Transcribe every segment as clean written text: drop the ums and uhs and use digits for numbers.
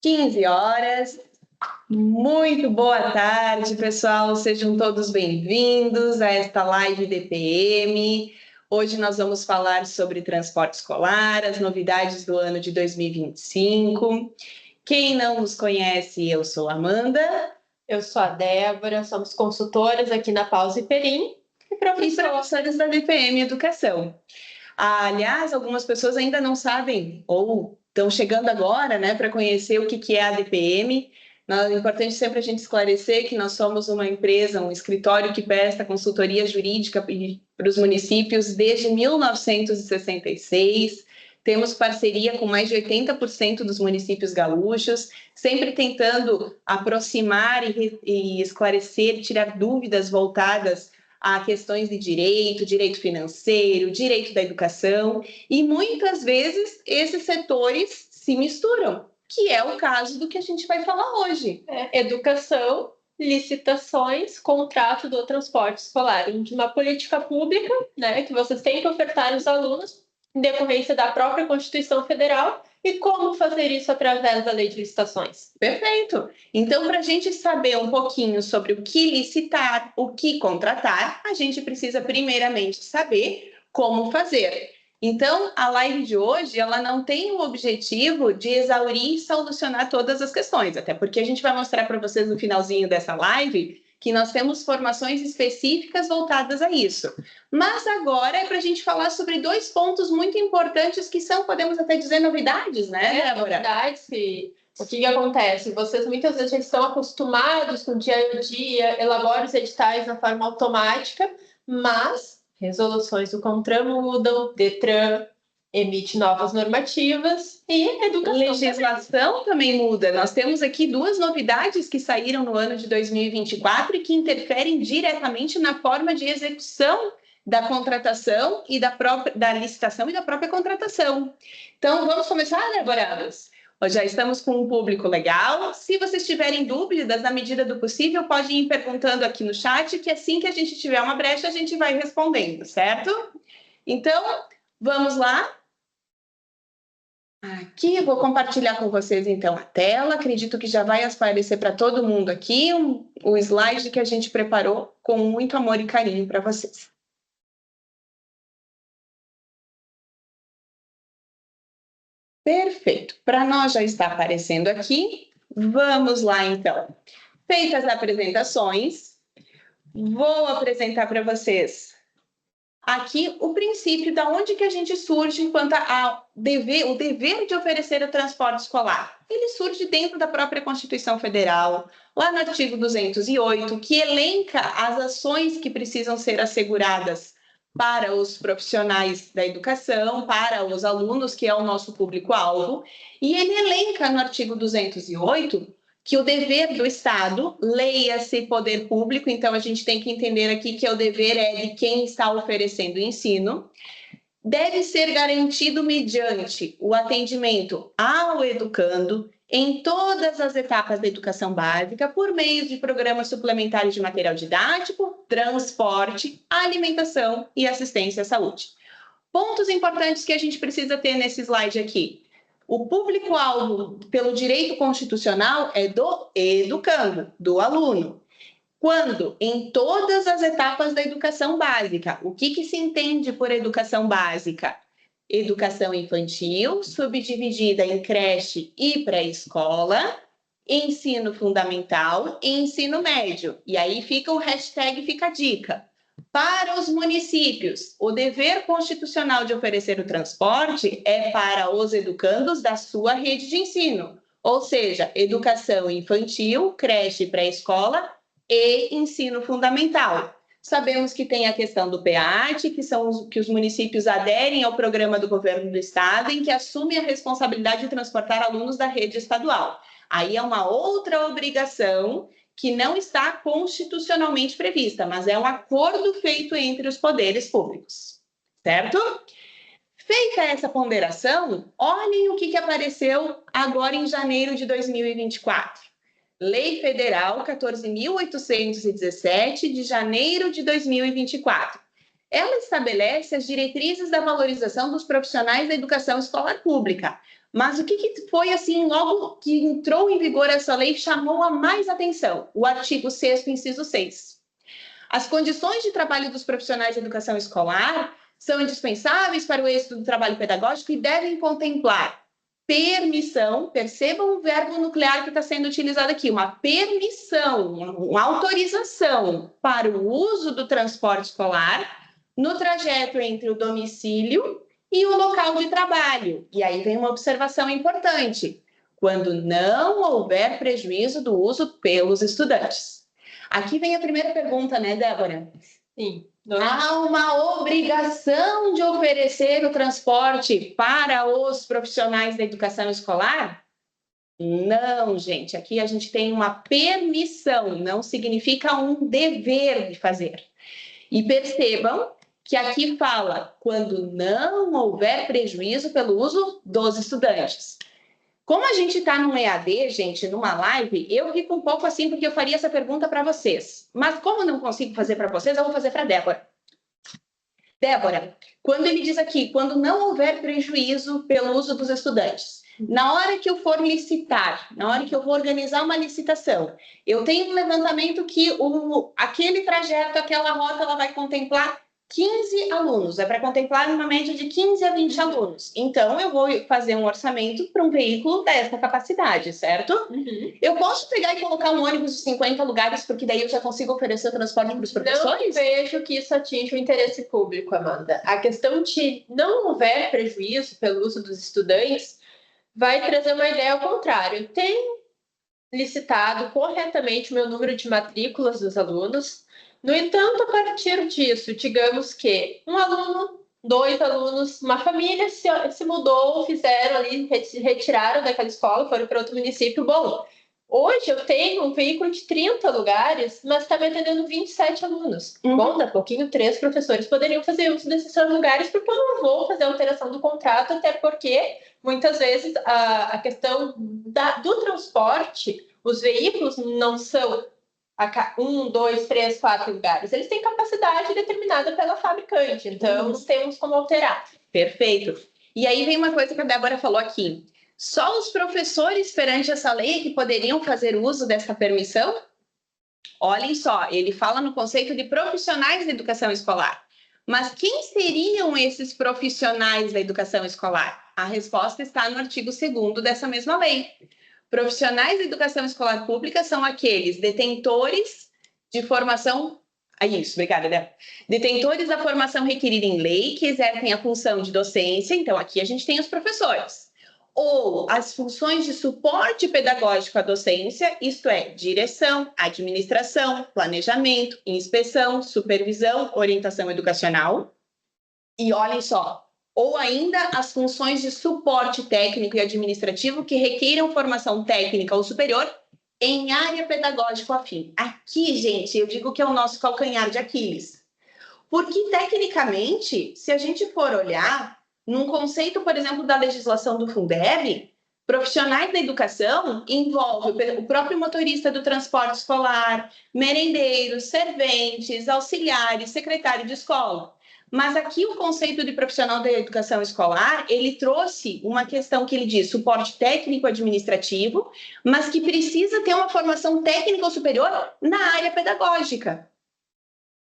15 horas. Muito boa tarde, pessoal. Sejam todos bem-vindos a esta live DPM. Hoje nós vamos falar sobre transporte escolar, as novidades do ano de 2025. Quem não nos conhece, eu sou a Amanda. Eu sou a Débora, somos consultoras aqui na Pause Perim e professoras da DPM Educação. Aliás, algumas pessoas ainda não sabem ou estão chegando agora, né, para conhecer o que é a DPM. É importante sempre a gente esclarecer que nós somos uma empresa, um escritório que presta consultoria jurídica para os municípios desde 1966. Temos parceria com mais de 80% dos municípios gaúchos, sempre tentando aproximar e esclarecer, tirar dúvidas voltadas a questões de direito financeiro, direito da educação, e muitas vezes esses setores se misturam, que é o caso do que a gente vai falar hoje. Educação, licitações, contrato do transporte escolar, de uma política pública, né, que vocês têm que ofertar aos alunos em decorrência da própria Constituição Federal. E como fazer isso através da lei de licitações? Perfeito! Então, para a gente saber um pouquinho sobre o que licitar, o que contratar, a gente precisa primeiramente saber como fazer. Então, a live de hoje, ela não tem o objetivo de exaurir e solucionar todas as questões, até porque a gente vai mostrar para vocês no finalzinho dessa live que nós temos formações específicas voltadas a isso. Mas agora é para a gente falar sobre dois pontos muito importantes que são, podemos até dizer, novidades, né, Débora? Novidades, sim. O que acontece? Vocês muitas vezes já estão acostumados com o dia a dia, elaboram os editais na forma automática, mas resoluções do CONTRAN mudam, DETRAN emite novas normativas e educação. Legislação também muda. Nós temos aqui duas novidades que saíram no ano de 2024 e que interferem diretamente na forma de execução da contratação e da licitação e da própria contratação. Então, vamos começar, Débora? Já estamos com um público legal. Se vocês tiverem dúvidas, na medida do possível, podem ir perguntando aqui no chat, que assim que a gente tiver uma brecha, a gente vai respondendo, certo? Então, vamos lá. Aqui, vou compartilhar com vocês, então, a tela. Acredito que já vai aparecer para todo mundo aqui o slide que a gente preparou com muito amor e carinho para vocês. Perfeito. Para nós já está aparecendo aqui. Vamos lá, então. Feitas as apresentações, vou apresentar para vocês aqui o princípio da onde que a gente surge quanto ao o dever de oferecer o transporte escolar. Ele surge dentro da própria Constituição Federal, lá no artigo 208, que elenca as ações que precisam ser asseguradas para os profissionais da educação, para os alunos, que é o nosso público-alvo, e ele elenca no artigo 208 que o dever do Estado, leia-se poder público, então a gente tem que entender aqui que o dever é de quem está oferecendo o ensino, deve ser garantido mediante o atendimento ao educando em todas as etapas da educação básica, por meio de programas suplementares de material didático, transporte, alimentação e assistência à saúde. Pontos importantes que a gente precisa ter nesse slide aqui. O público-alvo pelo direito constitucional é do educando, do aluno. Quando, em todas as etapas da educação básica, o que se entende por educação básica? Educação infantil, subdividida em creche e pré-escola, ensino fundamental e ensino médio. E aí fica o hashtag, fica a dica. Para os municípios, o dever constitucional de oferecer o transporte é para os educandos da sua rede de ensino, ou seja, educação infantil, creche e pré-escola e ensino fundamental. Sabemos que tem a questão do PEAT, que os municípios aderem ao programa do governo do estado, em que assume a responsabilidade de transportar alunos da rede estadual. Aí é uma outra obrigação que não está constitucionalmente prevista, mas é um acordo feito entre os poderes públicos, certo? Feita essa ponderação, olhem o que apareceu agora em janeiro de 2024. Lei Federal 14.817, de janeiro de 2024. Ela estabelece as diretrizes da valorização dos profissionais da educação escolar pública, Mas o que foi, assim, logo que entrou em vigor essa lei, chamou a mais atenção? O artigo 6º, inciso 6. As condições de trabalho dos profissionais de educação escolar são indispensáveis para o êxito do trabalho pedagógico e devem contemplar permissão, percebam o verbo nuclear que está sendo utilizado aqui, uma permissão, uma autorização para o uso do transporte escolar no trajeto entre o domicílio e o local de trabalho. E aí vem uma observação importante: quando não houver prejuízo do uso pelos estudantes. Aqui vem a primeira pergunta, né, Débora? Sim. Há uma obrigação de oferecer o transporte para os profissionais da educação escolar? Não, gente. Aqui a gente tem uma permissão, não significa um dever de fazer. E percebam que aqui fala quando não houver prejuízo pelo uso dos estudantes. Como a gente está num EAD, gente, numa live, eu fico um pouco assim, porque eu faria essa pergunta para vocês. Mas como eu não consigo fazer para vocês, eu vou fazer para a Débora. Débora, quando ele diz aqui, quando não houver prejuízo pelo uso dos estudantes, na hora que eu for licitar, na hora que eu vou organizar uma licitação, eu tenho um levantamento que aquele trajeto, aquela rota, ela vai contemplar 15 alunos, é para contemplar uma média de 15 a 20 alunos. Então, eu vou fazer um orçamento para um veículo dessa capacidade, certo? Eu posso pegar e colocar um ônibus de 50 lugares, porque daí eu já consigo oferecer o transporte para os professores? Não vejo que isso atinja o interesse público, Amanda. A questão de não houver prejuízo pelo uso dos estudantes vai trazer uma ideia ao contrário. Tenho licitado corretamente o meu número de matrículas dos alunos. No entanto, a partir disso, digamos que um aluno, 2 alunos, uma família se mudou, fizeram ali, retiraram daquela escola, foram para outro município. Bom, hoje eu tenho um veículo de 30 lugares, mas está me atendendo 27 alunos. Bom, daqui a pouquinho 3 professores poderiam fazer uso desses lugares, porque eu não vou fazer alteração do contrato, até porque muitas vezes a questão do transporte, os veículos não são 1, 2, 3, 4 lugares. Eles têm capacidade determinada pela fabricante, então não temos como alterar. Perfeito. E aí vem uma coisa que a Débora falou aqui. Só os professores perante essa lei que poderiam fazer uso dessa permissão? Olhem só, ele fala no conceito de profissionais da educação escolar. Mas quem seriam esses profissionais da educação escolar? A resposta está no artigo 2º dessa mesma lei. Profissionais da educação escolar pública são aqueles detentores de formação... Isso, obrigada, Débora. Detentores da formação requerida em lei, que exercem a função de docência, então aqui a gente tem os professores, ou as funções de suporte pedagógico à docência, isto é, direção, administração, planejamento, inspeção, supervisão, orientação educacional. E olhem só, ou ainda as funções de suporte técnico e administrativo que requeiram formação técnica ou superior em área pedagógica afim. Aqui, gente, eu digo que é o nosso calcanhar de Aquiles. Porque, tecnicamente, se a gente for olhar, num conceito, por exemplo, da legislação do Fundeb, profissionais da educação envolve o próprio motorista do transporte escolar, merendeiros, serventes, auxiliares, secretário de escola. Mas aqui o conceito de profissional da educação escolar, ele trouxe uma questão que ele diz suporte técnico-administrativo, mas que precisa ter uma formação técnica ou superior na área pedagógica.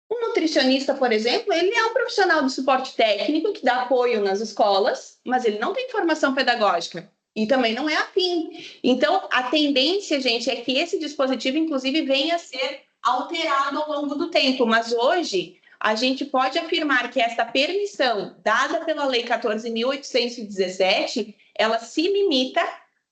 Um nutricionista, por exemplo, ele é um profissional de suporte técnico que dá apoio nas escolas, mas ele não tem formação pedagógica e também não é afim. Então, a tendência, gente, é que esse dispositivo, inclusive, venha a ser alterado ao longo do tempo, mas hoje a gente pode afirmar que essa permissão dada pela Lei 14.817, ela se limita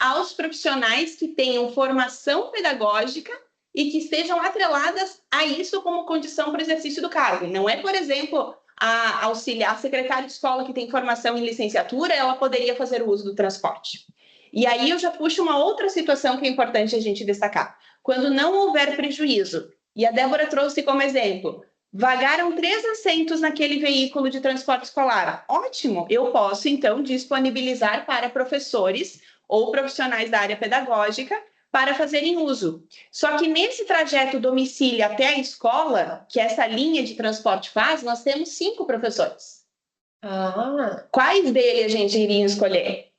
aos profissionais que tenham formação pedagógica e que estejam atreladas a isso como condição para o exercício do cargo. Não é, por exemplo, a auxiliar secretária de escola que tem formação em licenciatura, ela poderia fazer o uso do transporte. E aí eu já puxo uma outra situação que é importante a gente destacar. Quando não houver prejuízo, e a Débora trouxe como exemplo, vagaram 3 assentos naquele veículo de transporte escolar. Ótimo, eu posso, então, disponibilizar para professores ou profissionais da área pedagógica para fazerem uso. Só que nesse trajeto domicílio até a escola, que essa linha de transporte faz, nós temos 5 professores. Quais deles a gente iria escolher?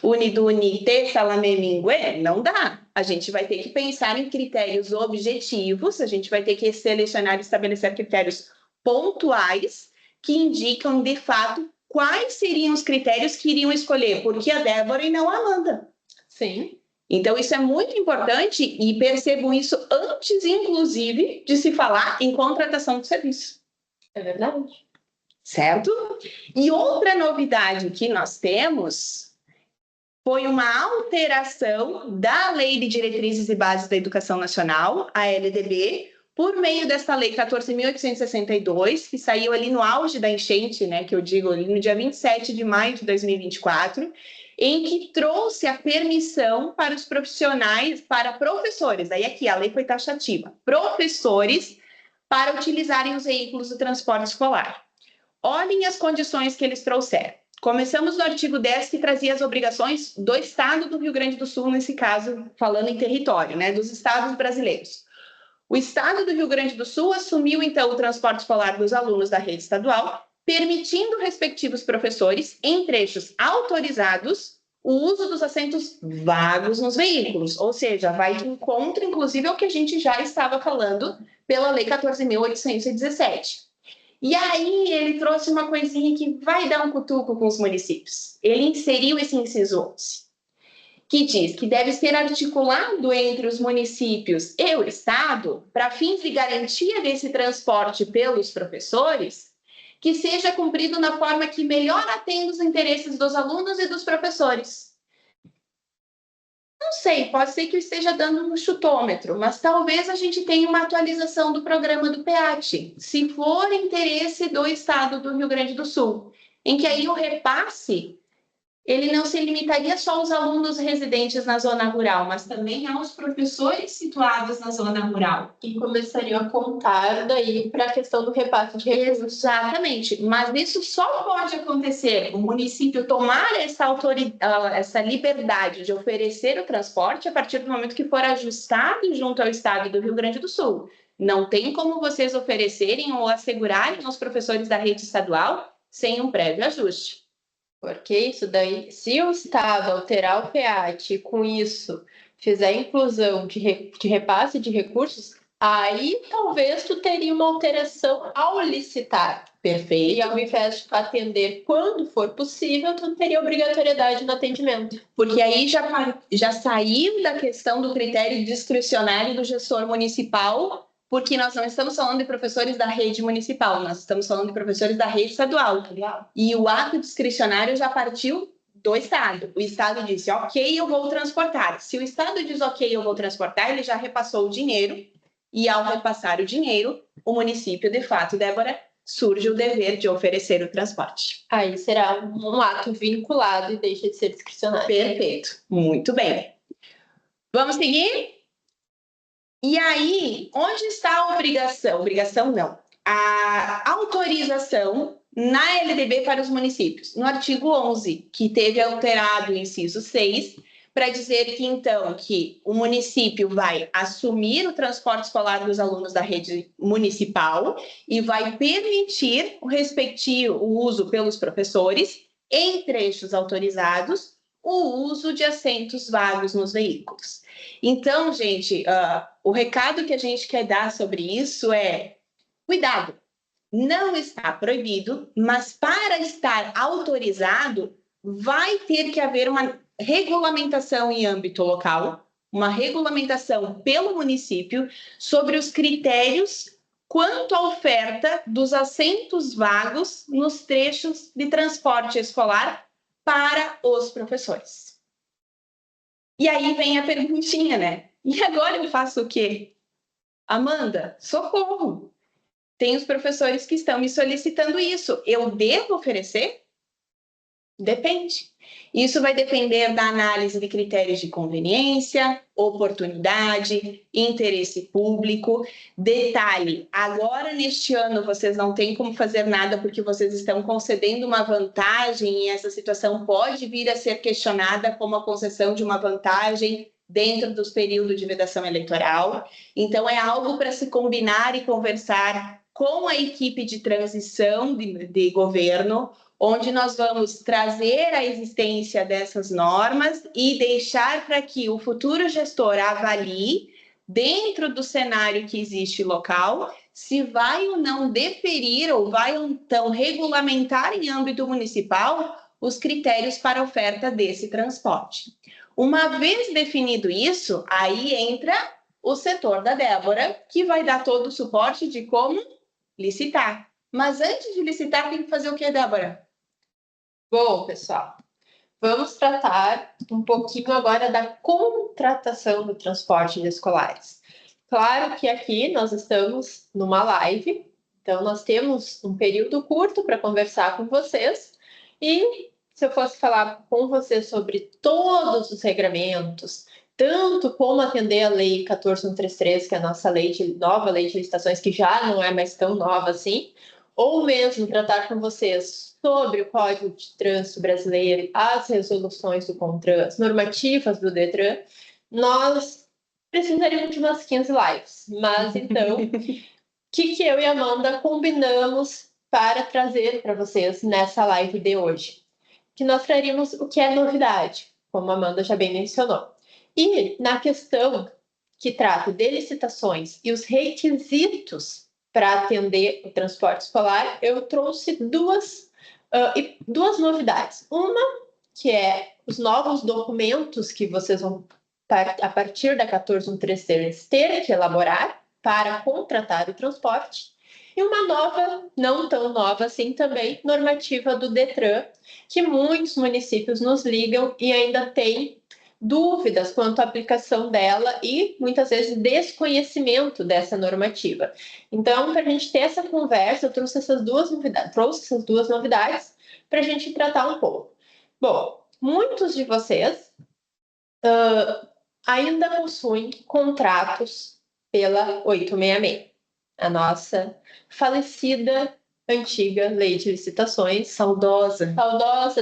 Uniduni, te, salame, mingue, não dá. A gente vai ter que pensar em critérios objetivos, a gente vai ter que selecionar e estabelecer critérios pontuais que indicam, de fato, quais seriam os critérios que iriam escolher, porque a Débora e não a Amanda. Sim. Então, isso é muito importante e percebam isso antes, inclusive, de se falar em contratação de serviço. É verdade. Certo? E outra novidade que nós temos foi uma alteração da Lei de Diretrizes e Bases da Educação Nacional, a LDB, por meio desta Lei 14.862, que saiu ali no auge da enchente, né, que eu digo, ali no dia 27 de maio de 2024, em que trouxe a permissão para os profissionais, para professores, daí aqui a lei foi taxativa, professores para utilizarem os veículos do transporte escolar. Olhem as condições que eles trouxeram. Começamos no artigo 10, que trazia as obrigações do Estado do Rio Grande do Sul, nesse caso, falando em território, né, dos estados brasileiros. O Estado do Rio Grande do Sul assumiu, então, o transporte escolar dos alunos da rede estadual, permitindo respectivos professores, em trechos autorizados, o uso dos assentos vagos nos veículos, ou seja, vai de encontro, inclusive, ao que a gente já estava falando pela Lei 14.817. E aí ele trouxe uma coisinha que vai dar um cutuco com os municípios. Ele inseriu esse inciso 11, que diz que deve ser articulado entre os municípios e o Estado, para fins de garantia desse transporte pelos professores, que seja cumprido na forma que melhor atenda os interesses dos alunos e dos professores. Não sei, pode ser que eu esteja dando um chutômetro, mas talvez a gente tenha uma atualização do programa do PEAT, se for interesse do Estado do Rio Grande do Sul, em que aí o repasse ele não se limitaria só aos alunos residentes na zona rural, mas também aos professores situados na zona rural. E começariam a contar daí para a questão do repasse de recursos. Exatamente, mas isso só pode acontecer o município tomar essa liberdade de oferecer o transporte a partir do momento que for ajustado junto ao Estado do Rio Grande do Sul. Não tem como vocês oferecerem ou assegurarem aos professores da rede estadual sem um prévio ajuste. Porque isso daí, se o Estado alterar o PEAT e com isso fizer inclusão de repasse de recursos, aí talvez tu teria uma alteração ao licitar. Perfeito. E ao invés de tu atender quando for possível, tu teria obrigatoriedade no atendimento. Porque aí já saiu da questão do critério discricionário do gestor municipal, porque nós não estamos falando de professores da rede municipal, nós estamos falando de professores da rede estadual. E o ato discricionário já partiu do Estado. O Estado disse, ok, eu vou transportar. Se o Estado diz, ok, eu vou transportar, ele já repassou o dinheiro, e ao repassar o dinheiro, o município, de fato, Débora, surge o dever de oferecer o transporte. Aí será um ato vinculado e deixa de ser discricionário. Perfeito. Muito bem. Vamos seguir? E aí, onde está a obrigação? Obrigação não. A autorização na LDB para os municípios. No artigo 11, que teve alterado o inciso 6, para dizer que, então, que o município vai assumir o transporte escolar dos alunos da rede municipal e vai permitir o uso pelos professores, em trechos autorizados, o uso de assentos vagos nos veículos. Então, gente, o recado que a gente quer dar sobre isso é: cuidado, não está proibido, mas para estar autorizado, vai ter que haver uma regulamentação em âmbito local, uma regulamentação pelo município sobre os critérios quanto à oferta dos assentos vagos nos trechos de transporte escolar para os professores. E aí vem a perguntinha, né? E agora eu faço o quê? Amanda, socorro! Tem os professores que estão me solicitando isso. Eu devo oferecer? Depende. Isso vai depender da análise de critérios de conveniência, oportunidade, interesse público. Detalhe, agora neste ano vocês não têm como fazer nada porque vocês estão concedendo uma vantagem e essa situação pode vir a ser questionada como a concessão de uma vantagem dentro dos períodos de vedação eleitoral. Então, é algo para se combinar e conversar com a equipe de transição de governo, onde nós vamos trazer a existência dessas normas e deixar para que o futuro gestor avalie, dentro do cenário que existe local, se vai ou não deferir ou vai então regulamentar em âmbito municipal os critérios para a oferta desse transporte. Uma vez definido isso, aí entra o setor da Débora, que vai dar todo o suporte de como licitar. Mas antes de licitar, tem que fazer o que, Débora? Bom, pessoal, vamos tratar um pouquinho agora da contratação do transporte de escolares. Claro que aqui nós estamos numa live, então nós temos um período curto para conversar com vocês e se eu fosse falar com vocês sobre todos os regramentos, tanto como atender a Lei 14.133, que é a nossa nova lei de licitações, que já não é mais tão nova assim, ou mesmo tratar com vocês sobre o Código de Trânsito Brasileiro, as resoluções do CONTRAN, as normativas do DETRAN, nós precisaríamos de umas 15 lives. Mas então, o que eu e a Amanda combinamos para trazer para vocês nessa live de hoje? Que nós traríamos o que é novidade, como a Amanda já bem mencionou. E na questão que trata de licitações e os requisitos para atender o transporte escolar, eu trouxe duas novidades. Uma, que é os novos documentos que vocês vão, a partir da 14.133, ter que elaborar para contratar o transporte. E uma nova, não tão nova assim também, normativa do DETRAN, que muitos municípios nos ligam e ainda têm dúvidas quanto à aplicação dela e muitas vezes desconhecimento dessa normativa. Então, para a gente ter essa conversa, eu trouxe essas duas novidades para a gente tratar um pouco. Bom, muitos de vocês ainda possuem contratos pela 866, a nossa falecida antiga lei de licitações. Saudosa,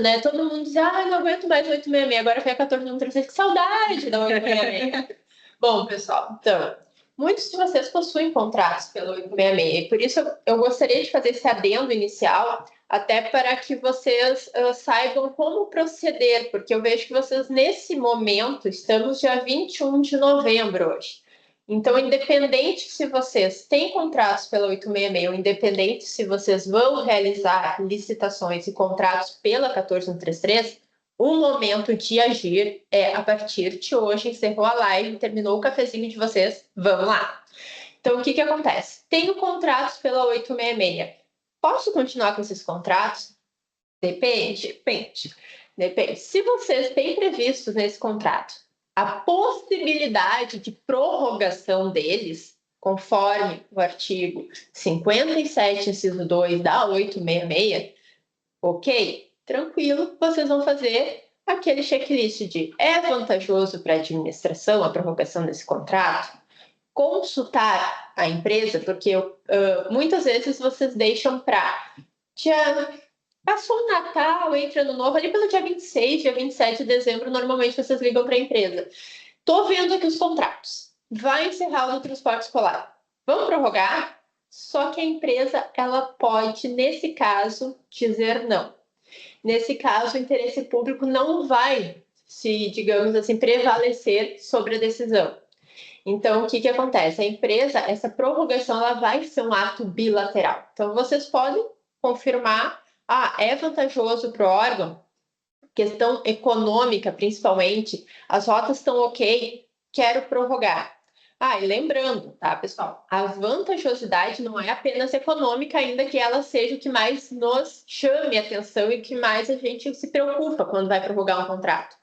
né? Todo mundo diz, não aguento mais 866, agora foi a 14.133, que saudade da 866. Bom, pessoal, então, muitos de vocês possuem contratos pelo 866, e por isso eu gostaria de fazer esse adendo inicial, até para que vocês saibam como proceder, porque eu vejo que vocês, nesse momento, estamos dia 21 de novembro hoje. Então, independente se vocês têm contratos pela 866, ou independente se vocês vão realizar licitações e contratos pela 14.133, o momento de agir é a partir de hoje. Encerrou a live, terminou o cafezinho de vocês, vamos lá. Então, o que acontece? Tenho contratos pela 866. Posso continuar com esses contratos? Depende. Se vocês têm previstos nesse contrato a possibilidade de prorrogação deles, conforme o artigo 57, inciso 2 da 866, ok, tranquilo, vocês vão fazer aquele checklist de é vantajoso para a administração a prorrogação desse contrato? Consultar a empresa, porque muitas vezes vocês deixam para passou o Natal, entra no novo, ali pelo dia 26, dia 27 de dezembro, normalmente vocês ligam para a empresa. Estou vendo aqui os contratos. Vai encerrar o do transporte escolar. Vamos prorrogar? Só que a empresa, ela pode, nesse caso, dizer não. Nesse caso, o interesse público não vai, digamos assim, prevalecer sobre a decisão. Então, o que acontece? A empresa, essa prorrogação, ela vai ser um ato bilateral. Então, vocês podem confirmar, é vantajoso para o órgão, questão econômica principalmente, as rotas estão ok, quero prorrogar. E lembrando, tá, pessoal, a vantajosidade não é apenas econômica, ainda que ela seja o que mais nos chame a atenção e que mais a gente se preocupa quando vai prorrogar um contrato.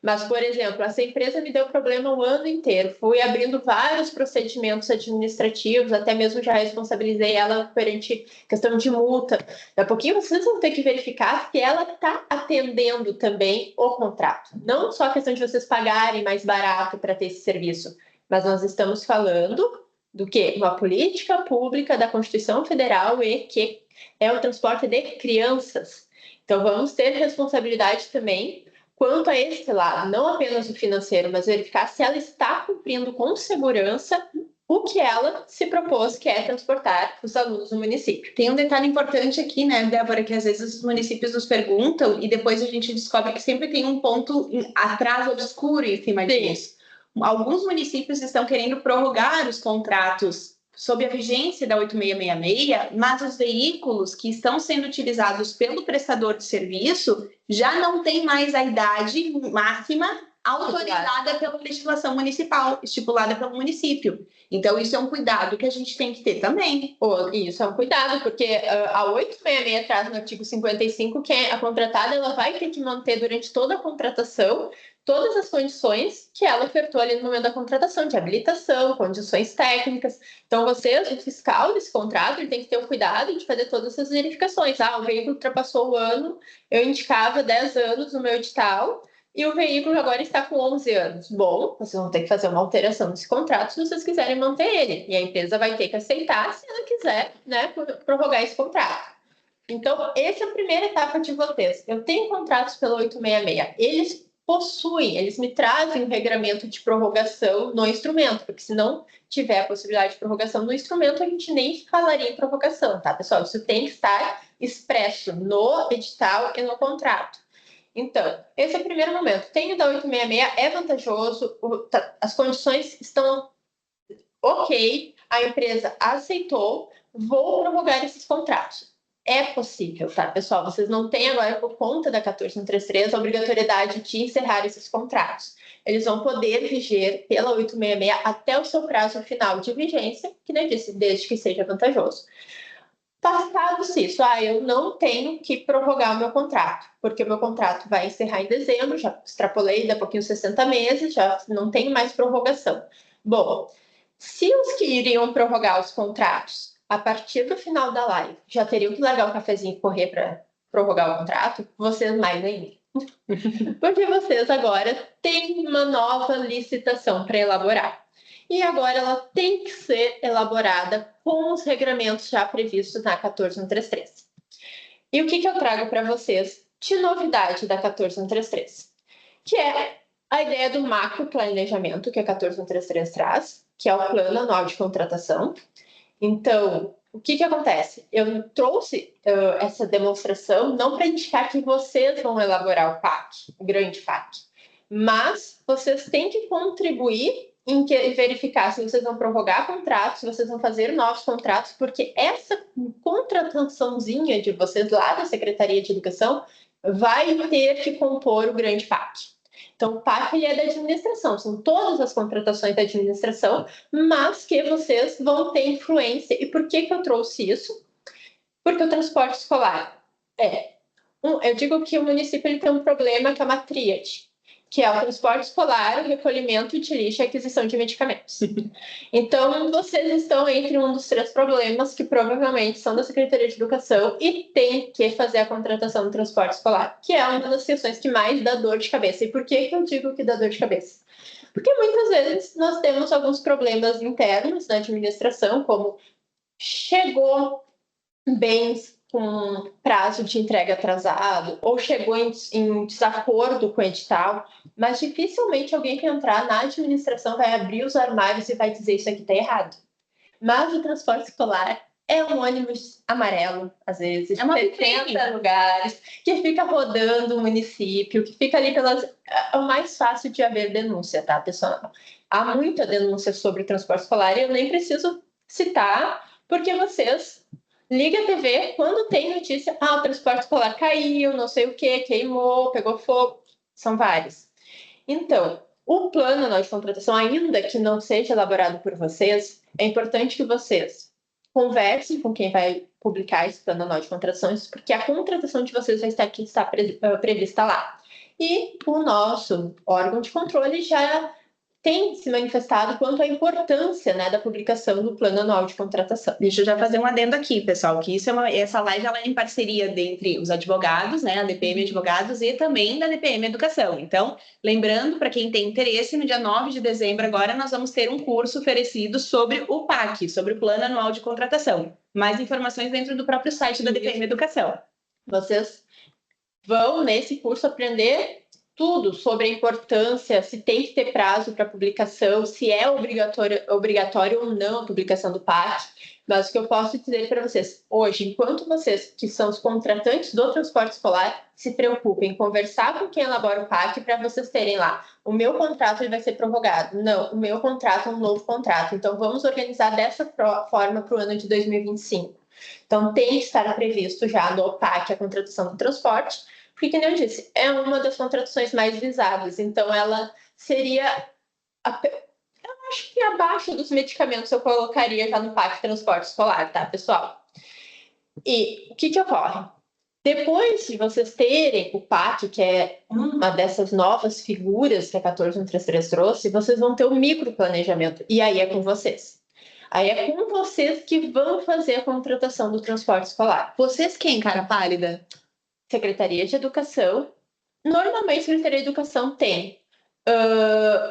Mas, por exemplo, essa empresa me deu problema o ano inteiro. Fui abrindo vários procedimentos administrativos, até mesmo já responsabilizei ela perante questão de multa. Daqui a pouquinho vocês vão ter que verificar se ela está atendendo também o contrato. Não só a questão de vocês pagarem mais barato para ter esse serviço, mas nós estamos falando do quê? Uma política pública da Constituição Federal e que é o transporte de crianças. Então, vamos ter responsabilidade também quanto a esse lado, não apenas o financeiro, mas verificar se ela está cumprindo com segurança o que ela se propôs, que é transportar os alunos no município. Tem um detalhe importante aqui, né, Débora, que às vezes os municípios nos perguntam e depois a gente descobre que sempre tem um ponto atrás obscuro em cima disso. Alguns municípios estão querendo prorrogar os contratos sob a vigência da 8666, mas os veículos que estão sendo utilizados pelo prestador de serviço já não têm mais a idade máxima autorizada pela legislação municipal, estipulada pelo município. Então, isso é um cuidado que a gente tem que ter também. Isso é um cuidado, porque a 866 traz no artigo 55 que a contratada ela vai ter que manter durante toda a contratação todas as condições que ela ofertou ali no momento da contratação, de habilitação, condições técnicas. Então, o fiscal desse contrato, ele tem que ter o cuidado de fazer todas essas verificações. O veículo ultrapassou o ano, eu indicava 10 anos no meu edital, e o veículo agora está com 11 anos. Bom, vocês vão ter que fazer uma alteração nesse contrato se vocês quiserem manter ele. E a empresa vai ter que aceitar se ela quiser, né, prorrogar esse contrato. Então, essa é a primeira etapa de vocês. Eu tenho contratos pela 866. Eles me trazem um regramento de prorrogação no instrumento, porque se não tiver a possibilidade de prorrogação no instrumento, a gente nem falaria em prorrogação, tá, pessoal? Isso tem que estar expresso no edital e no contrato. Então, esse é o primeiro momento. Tenho da 866, é vantajoso, as condições estão ok, a empresa aceitou, vou prorrogar esses contratos. É possível, tá, pessoal? Vocês não têm agora, por conta da 14133, a obrigatoriedade de encerrar esses contratos. Eles vão poder viger pela 866 até o seu prazo final de vigência, que nem disse, desde que seja vantajoso. Passado-se isso, eu não tenho que prorrogar o meu contrato, porque o meu contrato vai encerrar em dezembro, já extrapolei daqui a pouquinho 60 meses, já não tenho mais prorrogação. Bom, se os que iriam prorrogar os contratos a partir do final da live já teriam que largar o cafezinho e correr para prorrogar o contrato, vocês mais ainda. Porque vocês agora têm uma nova licitação para elaborar. E agora ela tem que ser elaborada com os regramentos já previstos na 14133. E o que eu trago para vocês de novidade da 14133? Que é a ideia do macro planejamento que a 14133 traz, que é o plano anual de contratação. Então, o que acontece? Eu trouxe essa demonstração não para indicar que vocês vão elaborar o PAC, o grande PAC, mas vocês têm que contribuir em verificar se vocês vão prorrogar contratos, se vocês vão fazer novos contratos, porque essa contrataçãozinha de vocês lá da Secretaria de Educação vai ter que compor o grande PAC. Então, o PAC ele é da administração, são todas as contratações da administração, mas que vocês vão ter influência. E por que eu trouxe isso? Porque o transporte escolar eu digo que o município ele tem um problema que é uma tríade, que é o transporte escolar, o recolhimento de lixo e a aquisição de medicamentos. Então, vocês estão entre um dos 3 problemas que provavelmente são da Secretaria de Educação e tem que fazer a contratação do transporte escolar, que é uma das questões que mais dá dor de cabeça. E por que eu digo que dá dor de cabeça? Porque muitas vezes nós temos alguns problemas internos na administração, como chegou bens com prazo de entrega atrasado, ou chegou em desacordo com o edital, mas dificilmente alguém que entrar na administração vai abrir os armários e vai dizer isso aqui está errado. Mas o transporte escolar é um ônibus amarelo, às vezes, é uma 70 lugares, que fica rodando o município, que fica ali É o mais fácil de haver denúncia, tá, pessoal? Há muita denúncia sobre o transporte escolar e eu nem preciso citar, porque vocês ligam a TV quando tem notícia, o transporte escolar caiu, não sei o que, queimou, pegou fogo, são vários. Então, o plano anual de contratação, ainda que não seja elaborado por vocês, é importante que vocês conversem com quem vai publicar esse plano anual de contratações, porque a contratação de vocês vai estar aqui, está prevista lá. E o nosso órgão de controle já tem se manifestado quanto à importância, né, da publicação do plano anual de contratação. Deixa eu já fazer um adendo aqui, pessoal, que essa live ela é em parceria entre os advogados, né, a DPM Advogados e também da DPM Educação. Então, lembrando, para quem tem interesse, no dia 9 de dezembro agora nós vamos ter um curso oferecido sobre o PAC, sobre o plano anual de contratação. Mais informações dentro do próprio site da DPM Educação. Vocês vão nesse curso aprender tudo sobre a importância, se tem que ter prazo para publicação, se é obrigatório ou não a publicação do PAC. Mas o que eu posso dizer para vocês, hoje, enquanto vocês, que são os contratantes do transporte escolar, se preocupem em conversar com quem elabora o PAC para vocês terem lá, o meu contrato ele vai ser prorrogado. Não, o meu contrato é um novo contrato. Então, vamos organizar dessa forma para o ano de 2025. Então, tem que estar previsto já no PAC a contratação do transporte, porque, como eu disse, é uma das contratações mais visadas. Então, ela seria acho que abaixo dos medicamentos eu colocaria já no PAC Transporte Escolar, tá, pessoal? E o que ocorre? Depois de vocês terem o PAC, que é uma dessas novas figuras que a 14133 trouxe, vocês vão ter o microplanejamento. E aí é com vocês. Aí é com vocês que vão fazer a contratação do transporte escolar. Vocês quem, cara pálida? Secretaria de Educação. Normalmente, a Secretaria de Educação tem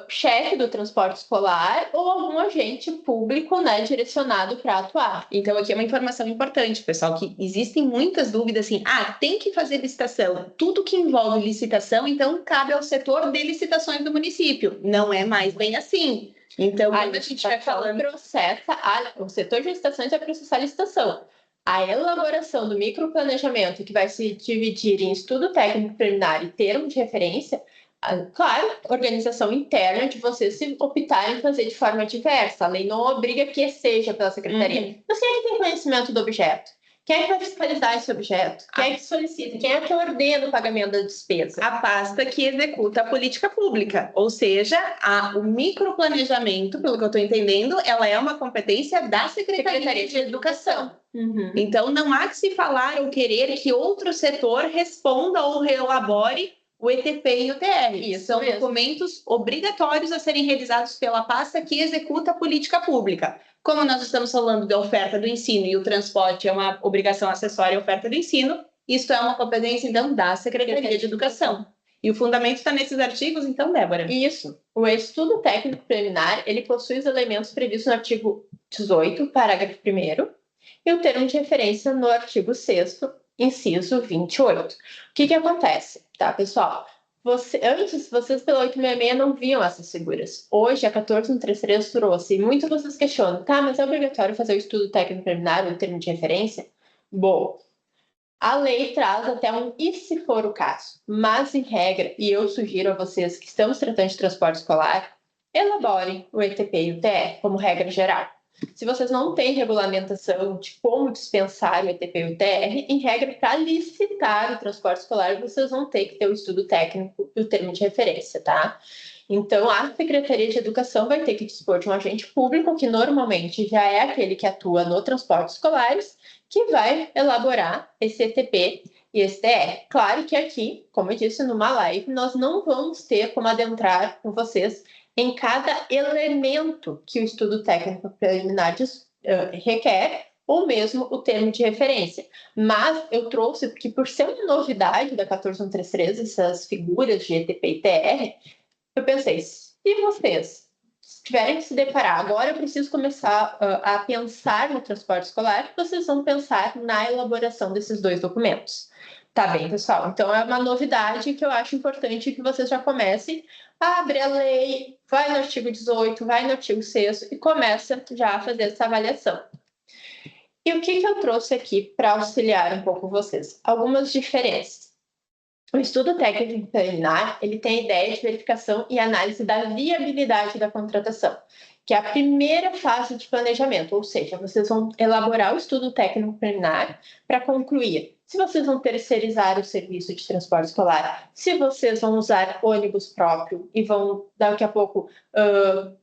chefe do transporte escolar ou algum agente público, né, direcionado para atuar. Então, aqui é uma informação importante, pessoal, que existem muitas dúvidas assim, tem que fazer licitação. Tudo que envolve licitação, então, cabe ao setor de licitações do município. Não é mais bem assim. Então, quando a gente vai falando... o setor de licitações vai processar a licitação. A elaboração do microplanejamento, que vai se dividir em estudo técnico preliminar e termo de referência, claro, organização interna de vocês se optarem em fazer de forma diversa. A lei não obriga que seja pela secretaria. Mas quem é que tem conhecimento do objeto? Quem é que vai fiscalizar esse objeto? Quem é que solicita? Quem é que ordena o pagamento da despesa? A pasta que executa a política pública. Ou seja, o microplanejamento, pelo que eu estou entendendo, ela é uma competência da Secretaria de Educação. Então, não há que se falar ou querer que outro setor responda ou reelabore o ETP e o TR. Isso são mesmo. Documentos obrigatórios a serem realizados pela pasta que executa a política pública. Como nós estamos falando da oferta do ensino e o transporte é uma obrigação acessória à oferta do ensino, isso é uma competência, então, da Secretaria de Educação. E o fundamento está nesses artigos, então, Débora? Isso. O estudo técnico preliminar, ele possui os elementos previstos no artigo 18, parágrafo 1º, e o termo de referência no artigo 6º, inciso 28. O que acontece, tá, pessoal? Antes, vocês pela 866 não viam essas figuras. Hoje, a 14133 trouxe. E muitos vocês questionam, tá, mas é obrigatório fazer o estudo técnico preliminar, o termo de referência? Bom, a lei traz até e se for o caso. Mas, em regra, e eu sugiro a vocês que estamos tratando de transporte escolar, elaborem o ETP e o TR como regra geral. Se vocês não têm regulamentação de como dispensar o ETP e o TR, em regra, para licitar o transporte escolar, vocês vão ter que ter o estudo técnico e o termo de referência, tá? Então, a Secretaria de Educação vai ter que dispor de um agente público, que normalmente já é aquele que atua no transporte escolares, que vai elaborar esse ETP e esse TR. Claro que aqui, como eu disse numa live, nós não vamos ter como adentrar com vocês em cada elemento que o estudo técnico preliminar requer, ou mesmo o termo de referência. Mas eu trouxe, porque por ser uma novidade da 14133, essas figuras de ETP e TR, eu pensei, se vocês tiverem que se deparar, agora eu preciso começar a pensar no transporte escolar, vocês vão pensar na elaboração desses dois documentos. Tá bem, pessoal? Então, é uma novidade que eu acho importante que vocês já comecem a abrir a lei, vai no artigo 18, vai no artigo 6º e começa já a fazer essa avaliação. E o que eu trouxe aqui para auxiliar um pouco vocês? Algumas diferenças. O estudo técnico preliminar, ele tem a ideia de verificação e análise da viabilidade da contratação, que é a primeira fase de planejamento, ou seja, vocês vão elaborar o estudo técnico preliminar para concluir se vocês vão terceirizar o serviço de transporte escolar, se vocês vão usar ônibus próprio e vão, daqui a pouco,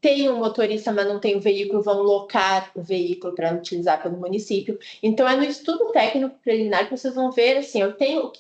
tem um motorista, mas não tem o veículo, vão locar o veículo para utilizar pelo município. Então, é no estudo técnico preliminar que vocês vão ver, assim,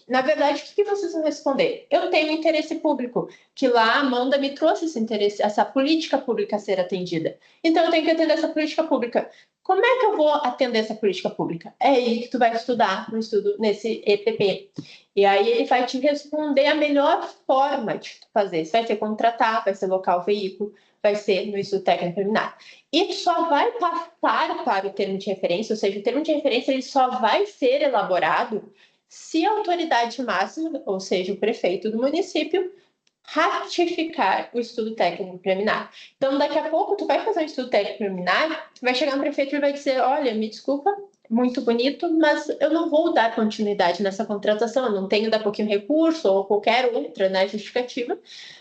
na verdade, o que vocês vão responder? Eu tenho interesse público, que lá a Amanda me trouxe esse interesse, essa política pública a ser atendida. Então, eu tenho que atender essa política pública. Como é que eu vou atender essa política pública? É aí que tu vai estudar no estudo nesse ETP. E aí ele vai te responder a melhor forma de fazer. Se vai ser contratar, vai ser locar o veículo, vai ser no estudo técnico preliminar. E só vai passar para o termo de referência, ou seja, o termo de referência ele só vai ser elaborado se a autoridade máxima, ou seja, o prefeito do município, ratificar o estudo técnico preliminar. Então, daqui a pouco, tu vai fazer um estudo técnico preliminar, tu vai chegar no prefeito e vai dizer, olha, me desculpa, muito bonito, mas eu não vou dar continuidade nessa contratação, eu não tenho dar pouquinho recurso ou qualquer outra, né, justificativa,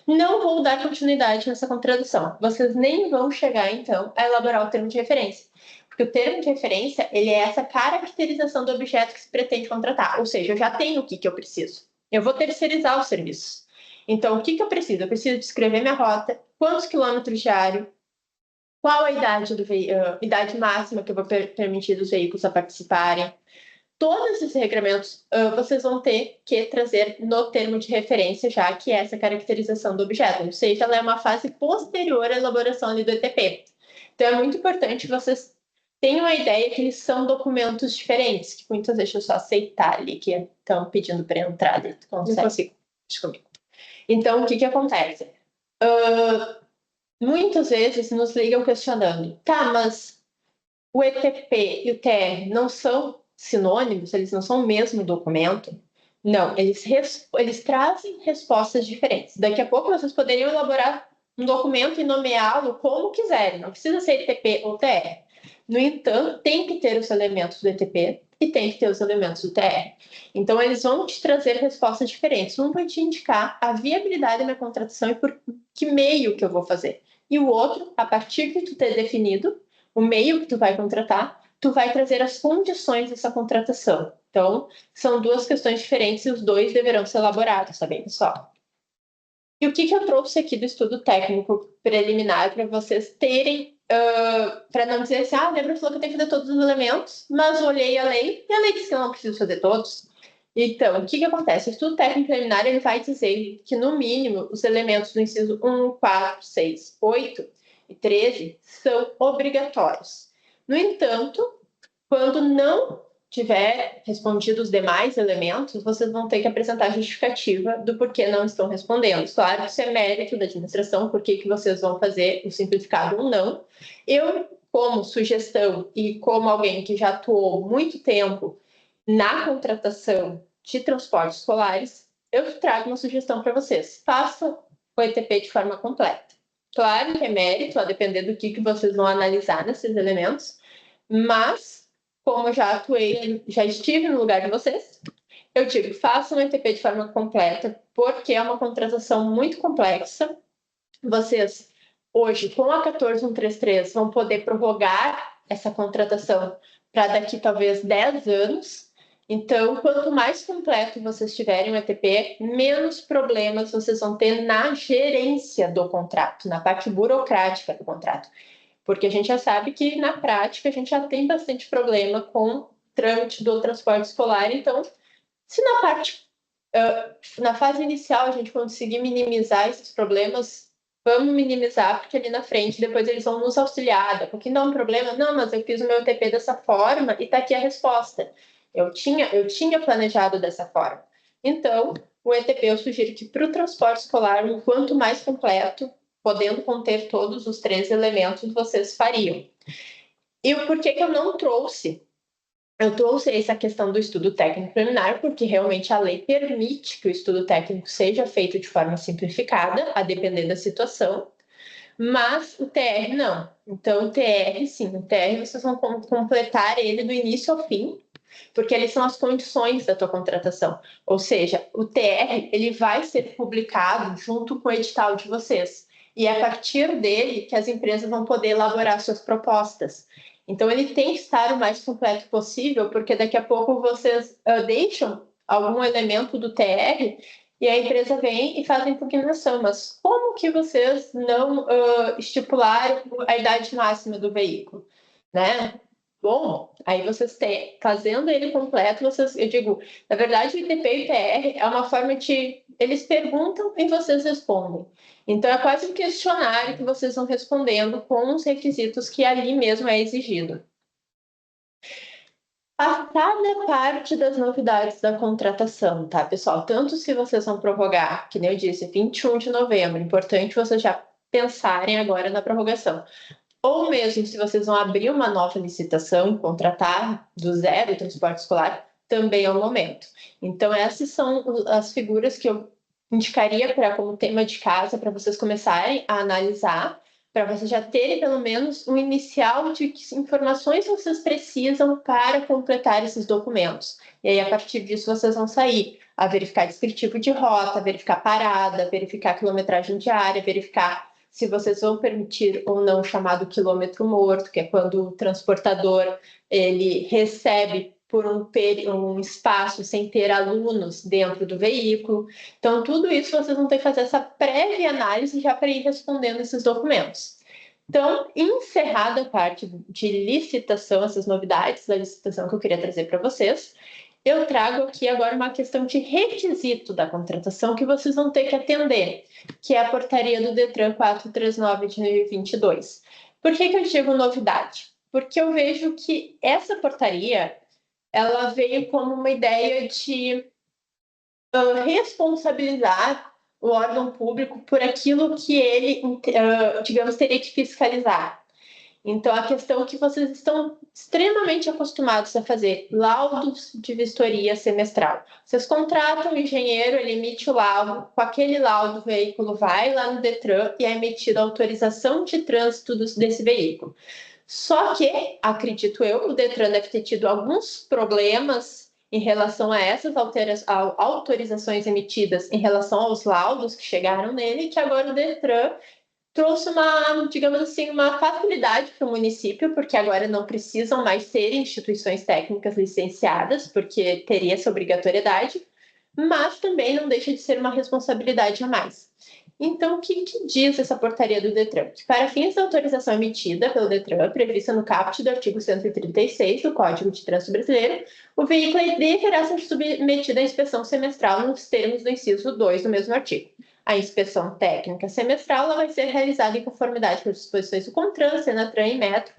não vou dar continuidade nessa contratação. Vocês nem vão chegar, então, a elaborar o termo de referência. Porque o termo de referência, ele é essa caracterização do objeto que se pretende contratar. Ou seja, eu já tenho o que eu preciso. Eu vou terceirizar os serviços. Então, o que eu preciso? Eu preciso descrever minha rota, quantos quilômetros diários, qual a idade, idade máxima que eu vou permitir os veículos a participarem. Todos esses regramentos vocês vão ter que trazer no termo de referência, já que é essa caracterização do objeto, ou seja, ela é uma fase posterior à elaboração ali do ETP. Então, é muito importante vocês tenham a ideia que eles são documentos diferentes, que muitas vezes eu só aceitar ali, que estão pedindo para entrar ali. Não consigo. Deixa comigo. Então, o que acontece? Muitas vezes nos ligam questionando, tá, mas o ETP e o TR não são sinônimos? Eles não são o mesmo documento? Não, eles trazem respostas diferentes. Daqui a pouco vocês poderiam elaborar um documento e nomeá-lo como quiserem, não precisa ser ETP ou TR. No entanto, tem que ter os elementos do ETP e tem que ter os elementos do TR. Então, eles vão te trazer respostas diferentes. Um vai te indicar a viabilidade da minha contratação e por que meio que eu vou fazer. E o outro, a partir de tu ter definido o meio que tu vai contratar, tu vai trazer as condições dessa contratação. Então, são duas questões diferentes e os dois deverão ser elaborados, tá bem, pessoal? E o que eu trouxe aqui do estudo técnico preliminar para vocês terem, para não dizer assim, a Débora falou que eu tenho que fazer todos os elementos, mas eu olhei a lei e a lei disse que eu não preciso fazer todos. Então, o que acontece? O estudo técnico preliminar ele vai dizer que, no mínimo, os elementos do inciso 1, 4, 6, 8 e 13 são obrigatórios. No entanto, quando não tiver respondido os demais elementos, vocês vão ter que apresentar a justificativa do porquê não estão respondendo. Claro que isso é mérito da administração, por que vocês vão fazer o simplificado ou não. Eu, como sugestão e como alguém que já atuou muito tempo na contratação de transportes escolares, eu trago uma sugestão para vocês. Façam o ETP de forma completa. Claro que é mérito, a depender do que vocês vão analisar nesses elementos, mas como eu já atuei, já estive no lugar de vocês, eu digo, façam o ETP de forma completa, porque é uma contratação muito complexa. Vocês, hoje, com a 14133, vão poder prorrogar essa contratação para daqui, talvez, 10 anos. Então, quanto mais completo vocês tiverem o ETP, menos problemas vocês vão ter na gerência do contrato, na parte burocrática do contrato. Porque a gente já sabe que, na prática, a gente já tem bastante problema com o trâmite do transporte escolar. Então, se na fase inicial, a gente conseguir minimizar esses problemas, vamos minimizar, porque ali na frente, depois eles vão nos auxiliar. Porque não é um problema, não, mas eu fiz o meu ETP dessa forma e está aqui a resposta. Eu tinha planejado dessa forma. Então, o ETP eu sugiro que para o transporte escolar, quanto mais completo, podendo conter todos os 3 elementos, vocês fariam. E o porquê que eu não trouxe? Eu trouxe essa questão do estudo técnico preliminar, porque realmente a lei permite que o estudo técnico seja feito de forma simplificada, a depender da situação, mas o TR não. Então, o TR, sim, o TR vocês vão completar ele do início ao fim, porque eles são as condições da tua contratação. Ou seja, o TR ele vai ser publicado junto com o edital de vocês. E é a partir dele que as empresas vão poder elaborar suas propostas. Então, ele tem que estar o mais completo possível, porque daqui a pouco vocês deixam algum elemento do TR e a empresa vem e faz a impugnação. Mas como que vocês não estipularam a idade máxima do veículo? Né? Bom, aí vocês têm, fazendo ele completo, eu digo, na verdade, o ITP e o TR é uma forma de, eles perguntam e vocês respondem. Então, é quase um questionário que vocês vão respondendo com os requisitos que ali mesmo é exigido. Passada parte das novidades da contratação, tá, pessoal? Tanto se vocês vão prorrogar, que nem eu disse, 21 de novembro, importante vocês já pensarem agora na prorrogação. Ou mesmo se vocês vão abrir uma nova licitação, contratar do zero o transporte escolar, também é o momento. Então, essas são as figuras que eu indicaria como tema de casa para vocês começarem a analisar, para vocês já terem pelo menos um inicial de que informações vocês precisam para completar esses documentos. E aí, a partir disso, vocês vão sair a verificar descritivo de rota, verificar parada, verificar quilometragem diária, verificar se vocês vão permitir ou não o chamado quilômetro morto, que é quando o transportador ele recebe por um espaço sem ter alunos dentro do veículo. Então, tudo isso vocês vão ter que fazer essa prévia análise já para ir respondendo esses documentos. Então, encerrada a parte de licitação, essas novidades da licitação que eu queria trazer para vocês, eu trago aqui agora uma questão de requisito da contratação que vocês vão ter que atender, que é a portaria do Detran 439 de 2022. Por que eu digo novidade? Porque eu vejo que essa portaria ela veio como uma ideia de responsabilizar o órgão público por aquilo que ele, digamos, teria que fiscalizar. Então, a questão é que vocês estão extremamente acostumados a fazer laudos de vistoria semestral. Vocês contratam o engenheiro, ele emite o laudo, com aquele laudo o veículo vai lá no Detran e é emitida a autorização de trânsito desse veículo. Só que, acredito eu, o Detran deve ter tido alguns problemas em relação a essas autorizações emitidas em relação aos laudos que chegaram nele, que agora o Detran trouxe uma, digamos assim, uma facilidade para o município, porque agora não precisam mais ser instituições técnicas licenciadas, porque teria essa obrigatoriedade, mas também não deixa de ser uma responsabilidade a mais. Então, o que diz essa portaria do Detran? Que para fins da autorização emitida pelo Detran, prevista no caput do artigo 136 do Código de Trânsito Brasileiro, o veículo deverá ser submetido à inspeção semestral nos termos do inciso 2 do mesmo artigo. A inspeção técnica semestral ela vai ser realizada em conformidade com as disposições do CONTRAN, SENATRAN e METRO,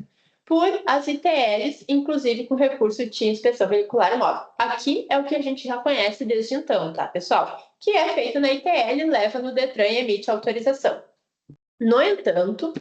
por as ITLs, inclusive com recurso de inspeção veicular móvel. Aqui é o que a gente já conhece desde então, tá, pessoal? Que é feito na ITL, leva no Detran e emite autorização. No entanto,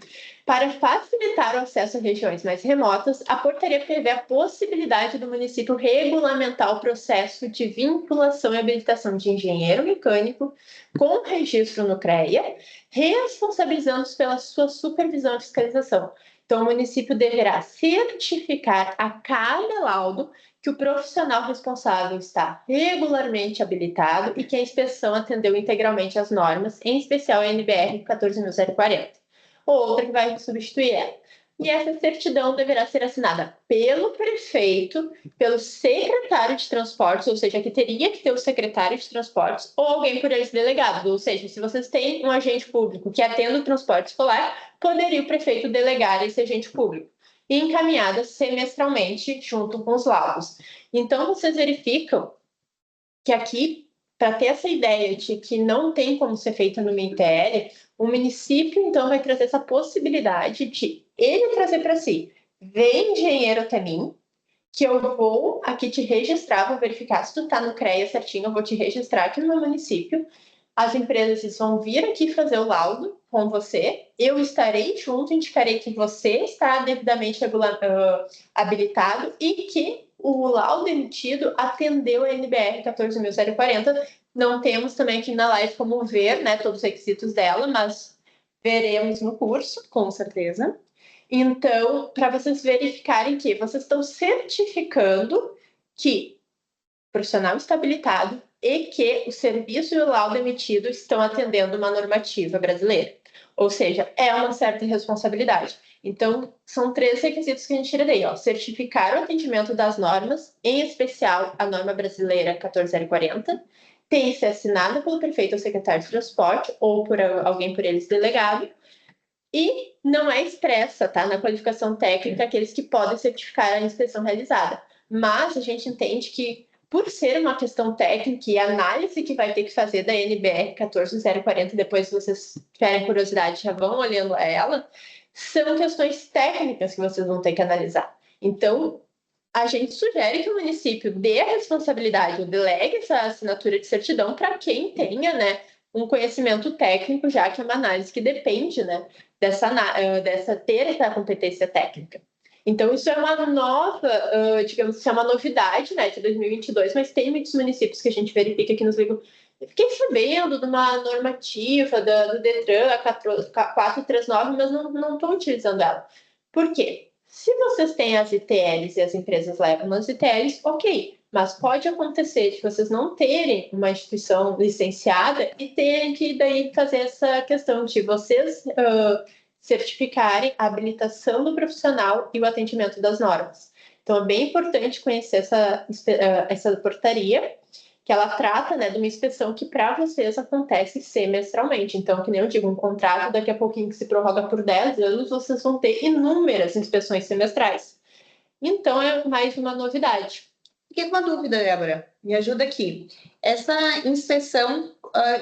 para facilitar o acesso a regiões mais remotas, a portaria prevê a possibilidade do município regulamentar o processo de vinculação e habilitação de engenheiro mecânico com registro no CREA, responsabilizando-os pela sua supervisão e fiscalização. Então, o município deverá certificar a cada laudo que o profissional responsável está regularmente habilitado e que a inspeção atendeu integralmente às normas, em especial a NBR 14.040, ou outra que vai substituir ela. E essa certidão deverá ser assinada pelo prefeito, pelo secretário de transportes, ou seja, que teria que ter o secretário de transportes ou alguém por eles delegado. Ou seja, se vocês têm um agente público que atenda o transporte escolar, poderia o prefeito delegar esse agente público. E encaminhada semestralmente junto com os laudos. Então, vocês verificam que aqui, para ter essa ideia de que não tem como ser feita no MINTL, o município, então, vai trazer essa possibilidade de ele trazer para si, vem engenheiro até mim, que eu vou aqui te registrar, vou verificar se tu está no CREA certinho, eu vou te registrar aqui no meu município, as empresas vão vir aqui fazer o laudo com você, eu estarei junto, indicarei que você está devidamente habilitado e que o laudo emitido atendeu a NBR 14.040. Não temos também aqui na live como ver, né, todos os requisitos dela, mas veremos no curso, com certeza. Então, para vocês verificarem que vocês estão certificando que o profissional está habilitado e que o serviço e o laudo emitido estão atendendo uma normativa brasileira. Ou seja, é uma certa responsabilidade. Então, são 3 requisitos que a gente tira daí, ó. Certificar o atendimento das normas, em especial a norma brasileira 14040, tem que ser assinada pelo prefeito ou secretário de transporte ou por alguém por eles delegado, e não é expressa, tá, na qualificação técnica aqueles que podem certificar a inspeção realizada. Mas a gente entende que, por ser uma questão técnica e análise que vai ter que fazer da NBR 14040, depois se vocês tiverem curiosidade já vão olhando ela, são questões técnicas que vocês vão ter que analisar. Então, a gente sugere que o município dê a responsabilidade ou delegue essa assinatura de certidão para quem tenha, né, um conhecimento técnico, já que é uma análise que depende, né, dessa ter essa competência técnica. Então, isso é uma nova, digamos, isso é uma novidade, né, de 2022, mas tem muitos municípios que a gente verifica que nos ligam fiquei sabendo de uma normativa do Detran, a 439, mas não estou utilizando ela. Por quê? Se vocês têm as ITLs e as empresas levam as ITLs, ok. Mas pode acontecer de vocês não terem uma instituição licenciada e terem que daí fazer essa questão de vocês certificarem a habilitação do profissional e o atendimento das normas. Então, é bem importante conhecer essa portaria, que ela trata, né, de uma inspeção que para vocês acontece semestralmente. Então, que nem eu digo, um contrato daqui a pouquinho que se prorroga por 10 anos, vocês vão ter inúmeras inspeções semestrais. Então, é mais uma novidade. Fiquei com uma dúvida, Débora. Me ajuda aqui. Essa inspeção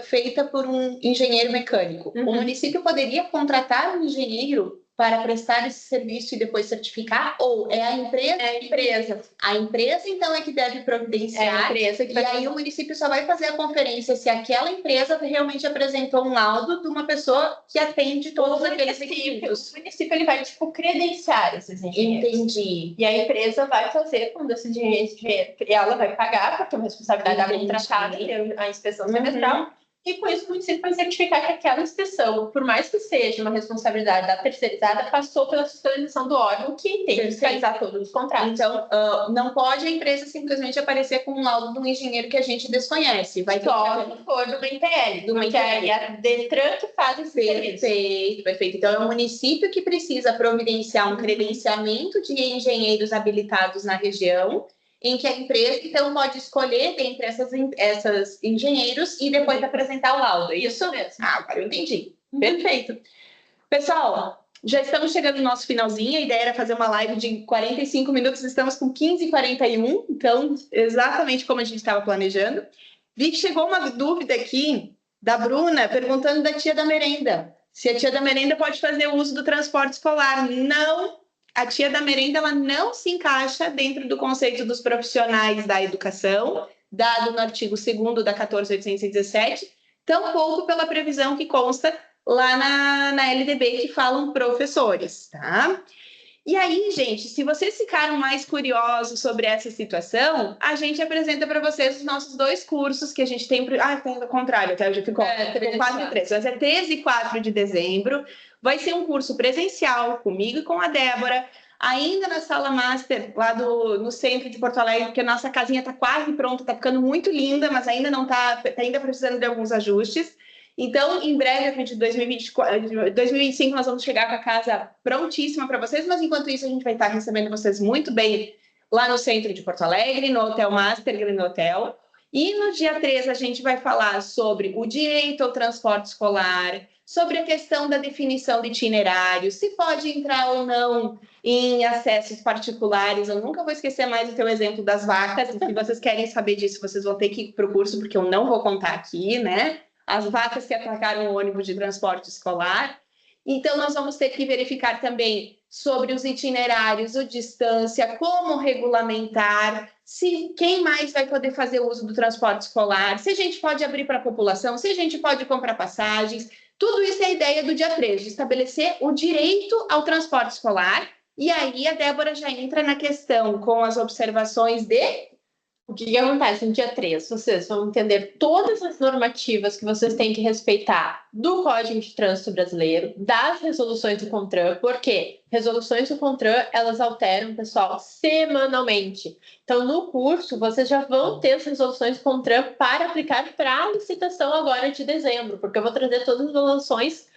feita por um engenheiro mecânico, o município poderia contratar um engenheiro para prestar esse serviço e depois certificar? Ou é a empresa? É a empresa. A empresa, então, é que deve providenciar. É a empresa que e aí o município só vai fazer a conferência se aquela empresa realmente apresentou um laudo de uma pessoa que atende todos aqueles requisitos. O município ele vai, credenciar esses engenheiros. Entendi. E a empresa vai fazer quando esse engenheiro, ela vai pagar, porque é uma responsabilidade da contratada, a inspeção semestral. E com isso o município vai certificar que aquela inspeção, por mais que seja uma responsabilidade da terceirizada, passou pela fiscalização do órgão que tem que fiscalizar todos os contratos. Então, não pode a empresa simplesmente aparecer com um laudo de um engenheiro que a gente desconhece. Vai só se for do INTL, porque é a Detran que faz esse serviço. Perfeito. Então, é o município que precisa providenciar um credenciamento de engenheiros habilitados na região, em que a empresa, então, pode escolher dentre essas engenheiros e depois apresentar o laudo. Isso mesmo. Agora eu entendi. Perfeito. Pessoal, já estamos chegando no nosso finalzinho. A ideia era fazer uma live de 45 minutos. Estamos com 15h41. Então, exatamente como a gente estava planejando. Vi que chegou uma dúvida aqui da Bruna, perguntando da tia da merenda. Se a tia da merenda pode fazer uso do transporte escolar. Não. A tia da merenda ela não se encaixa dentro do conceito dos profissionais da educação, dado no artigo 2º da 14.817, tampouco pela previsão que consta lá na LDB, que falam professores, tá? E aí, gente, se vocês ficaram mais curiosos sobre essa situação, a gente apresenta para vocês os nossos 2 cursos que a gente tem... tem ao contrário, tá? Eu já ficou 4 e 3. Mas é 13 e 4 de dezembro. Vai ser um curso presencial, comigo e com a Débora, ainda na Sala Master, lá no centro de Porto Alegre, porque a nossa casinha está quase pronta, está ficando muito linda, mas ainda não está ainda precisando de alguns ajustes. Então, em breve, a gente, 2025, nós vamos chegar com a casa prontíssima para vocês, mas enquanto isso, a gente vai estar recebendo vocês muito bem lá no centro de Porto Alegre, no Hotel Master, Grande Hotel. E no dia 3, a gente vai falar sobre o direito ao transporte escolar, sobre a questão da definição de itinerário, se pode entrar ou não em acessos particulares. Eu nunca vou esquecer mais o teu exemplo das vacas. Se vocês querem saber disso, vocês vão ter que ir para o curso, porque eu não vou contar aqui, né? As vacas que atacaram o ônibus de transporte escolar. Então, nós vamos ter que verificar também sobre os itinerários, a distância, como regulamentar, quem mais vai poder fazer uso do transporte escolar, se a gente pode abrir para a população, se a gente pode comprar passagens. Tudo isso é a ideia do dia 3, de estabelecer o direito ao transporte escolar. E aí a Débora já entra na questão com as observações de... O que acontece no dia 3? Vocês vão entender todas as normativas que vocês têm que respeitar do Código de Trânsito Brasileiro, das resoluções do CONTRAN, porque resoluções do CONTRAN, elas alteram, pessoal, semanalmente. Então, no curso, vocês já vão ter as resoluções do CONTRAN para aplicar para a licitação agora de dezembro, porque eu vou trazer todas as resoluções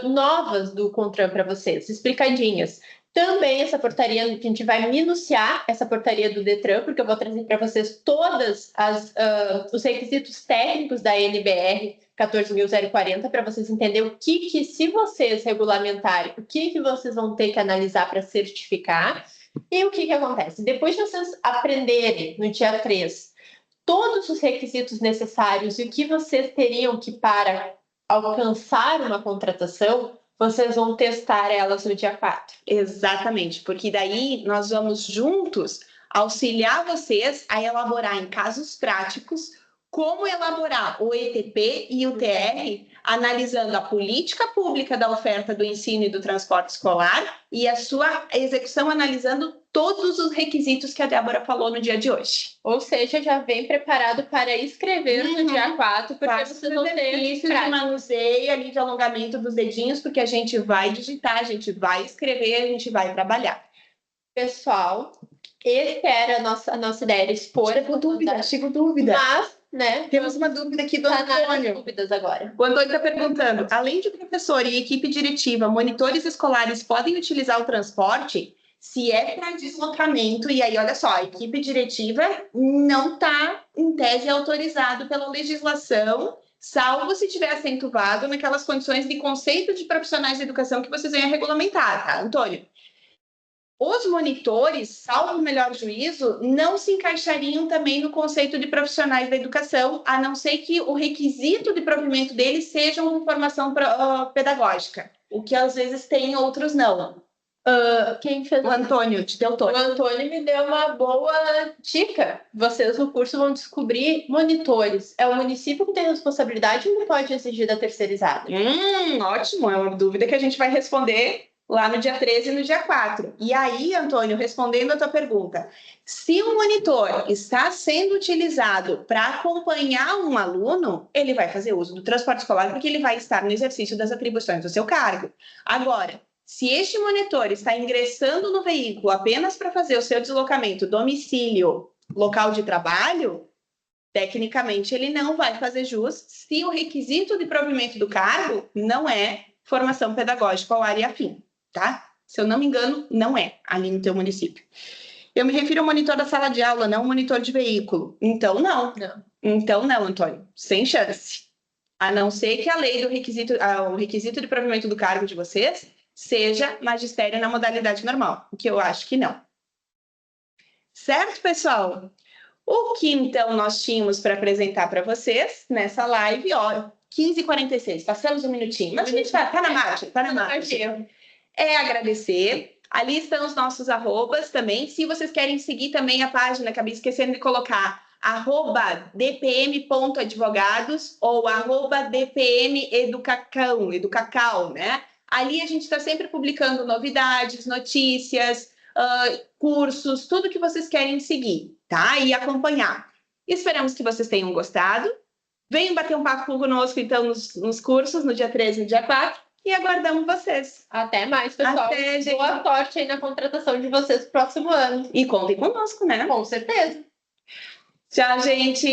novas do CONTRAN para vocês, explicadinhas. Também essa portaria, a gente vai minuciar essa portaria do Detran, porque eu vou trazer para vocês todos os requisitos técnicos da NBR 14.040, para vocês entenderem o que se vocês regulamentarem, o que vocês vão ter que analisar para certificar. E o que acontece? Depois de vocês aprenderem no dia 3 todos os requisitos necessários e o que vocês teriam que para alcançar uma contratação, vocês vão testar elas no dia 4. Exatamente, porque daí nós vamos juntos auxiliar vocês a elaborar em casos práticos como elaborar o ETP e o TR analisando a política pública da oferta do ensino e do transporte escolar e a sua execução analisando todos os requisitos que a Débora falou no dia de hoje. Ou seja, já vem preparado para escrever no dia 4, porque vocês vão ter exercício de manuseio ali de alongamento dos dedinhos, porque a gente vai digitar, a gente vai escrever, a gente vai trabalhar. Pessoal, esse era a nossa ideia, era expor. Chego dúvida. Mas, né? Temos uma dúvida aqui do Antônio. Dúvidas agora. O Antônio está perguntando, além de professor e equipe diretiva, monitores escolares podem utilizar o transporte? Se é para deslocamento, e aí, olha só, a equipe diretiva não está, em tese, autorizado pela legislação, salvo se tiver acentuado naquelas condições de conceito de profissionais de educação que vocês venham a regulamentar, tá, Antônio? Os monitores, salvo o melhor juízo, não se encaixariam também no conceito de profissionais da educação, a não ser que o requisito de provimento deles seja uma formação pedagógica, o que às vezes tem, outros não. Quem fez? O Antônio, te deu todo. O Antônio me deu uma boa dica. Vocês no curso vão descobrir monitores. É o município que tem responsabilidade ou não pode exigir da terceirizada? Ótimo, é uma dúvida que a gente vai responder lá no dia 13 e no dia 4. E aí, Antônio, respondendo a tua pergunta, se o monitor está sendo utilizado para acompanhar um aluno, ele vai fazer uso do transporte escolar porque ele vai estar no exercício das atribuições do seu cargo. Agora, se este monitor está ingressando no veículo apenas para fazer o seu deslocamento domicílio, local de trabalho, tecnicamente ele não vai fazer jus se o requisito de provimento do cargo não é formação pedagógica ou área afim, tá? Se eu não me engano, não é ali no teu município. Eu me refiro ao monitor da sala de aula, não ao monitor de veículo. Então, não. Então, não, Antônio. Sem chance. A não ser que a lei do requisito, o requisito de provimento do cargo de vocês seja magistério na modalidade normal, o que eu acho que não. Certo, pessoal? O que, então, nós tínhamos para apresentar para vocês nessa live, ó, 15h46, passamos um minutinho, mas a gente tá na margem, tá na margem. É agradecer. Ali estão os nossos arrobas também. Se vocês querem seguir também a página, acabei esquecendo de colocar, @dpm.advogados ou @dpmeducacão, né? Ali a gente está sempre publicando novidades, notícias, cursos, tudo que vocês querem seguir, tá? E acompanhar. Esperamos que vocês tenham gostado. Venham bater um papo conosco, então, nos cursos, no dia 13 e no dia 4. E aguardamos vocês. Até mais, pessoal. Até, gente. Boa sorte aí na contratação de vocês no próximo ano. E contem conosco, né? Com certeza. Tchau, gente.